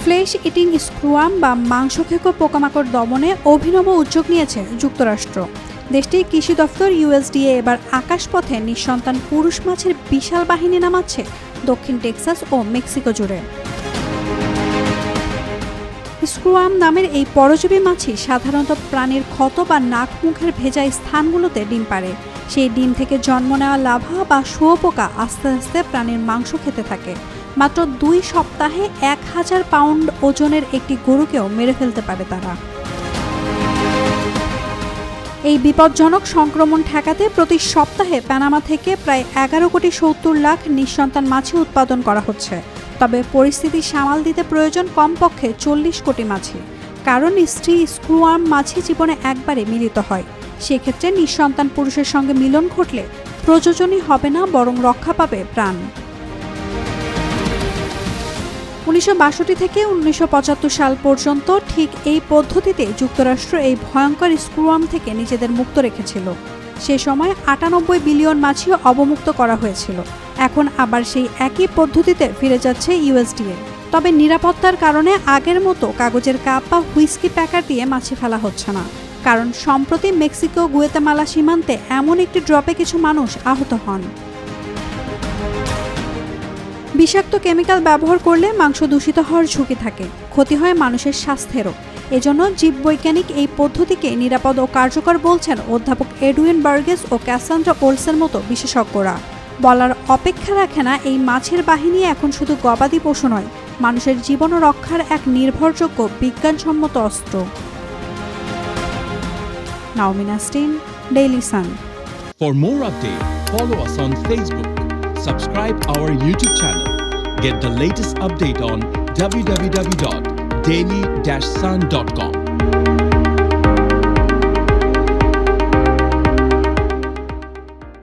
Flash eating স্ক্রুয়াম বা মাংসখেকো পোকামাকড় দমনে অভিনব উদ্যোগ নিয়েছে যুক্তরাষ্ট্র। দেশটির কৃষি দফতর ইউএসডিএ এবার আকাশপথে নিঃসন্তান পুরুষ মাছের বিশাল বাহিনী নামাচ্ছে দক্ষিণ টেক্সাস ও মেক্সিকো জুড়ে। স্ক্রুয়াম নামের এই পরজীবী মাছি সাধারণত প্রাণীর ক্ষত বা নাক মুখের ভেজা স্থানগুলোতে ডিম পাড়ে। সেই ডিম থেকে জন্ম নেওয়া লার্ভা বা শুঁয়োপোকা আস্তে আস্তে প্রাণীর মাংস খেতে থাকে। মাত্র 2 সপ্তাহে 1000 পাউন্ড ওজনের একটি গরুকেও মেরে ফেলতে পারে তারা। এই বিপজ্জনক সংক্রমণ ঠেকাতে প্রতি সপ্তাহে পানামা থেকে প্রায় 11,70,00,000 নিঃসন্তান মাছি উৎপাদন করা হচ্ছে। তবে পরিস্থিতি সামাল দিতে প্রয়োজন কমপক্ষে 40 কোটি মাছি। কারণ স্ত্রী স্ক্রুয়াম মাছি জীবনে একবারে মিলিত হয়। সেক্ষেত্রে নিঃসন্তান পুরুষের সঙ্গে মিলন ঘটলে প্রযোজনই হবে না, বরং রক্ষা পাবে প্রাণ। 1962 থেকে 1975 সাল পর্যন্ত ঠিক এই পদ্ধতিতে যুক্তরাষ্ট্র এই ভয়ঙ্কর স্ক্রুয়াম থেকে নিজেদের মুক্ত রেখেছিল। সে সময় 98 বিলিয়ন মাছি অবমুক্ত করা হয়েছিল। এখন আবার সেই একই পদ্ধতিতে ফিরে যাচ্ছে ইউএসডিএ। তবে নিরাপত্তার কারণে আগের মতো কাগজের কাপ বা হুইস্কি প্যাকার দিয়ে মাছি ফেলা হচ্ছে না। কারণ সম্প্রতি মেক্সিকো গুয়েতেমালা সীমান্তে এমন একটি ড্রপে কিছু মানুষ আহত হন। বিষাক্ত কেমিক্যাল ব্যবহার করলে মাংস দূষিত হওয়ার ঝুঁকি থাকে, ক্ষতি হয় মানুষের স্বাস্থ্যেরও। এজন্য জীববৈজ্ঞানিক এই পদ্ধতিকে নিরাপদ ও কার্যকর বলছেন অধ্যাপক এডুইন বার্গেস ও ক্যাসান্ড্রা ওলসের মতো বিশেষজ্ঞরা। বলার অপেক্ষা রাখে না, এই মাছের বাহিনী এখন শুধু গবাদি পশু নয়, মানুষের জীবন রক্ষার এক নির্ভরযোগ্য বিজ্ঞানসম্মত অস্ত্র। Naomi Nasrin, Daily Sun. For more updates, follow us on Facebook. Subscribe our YouTube channel. Get the latest update on www.daily-sun.com.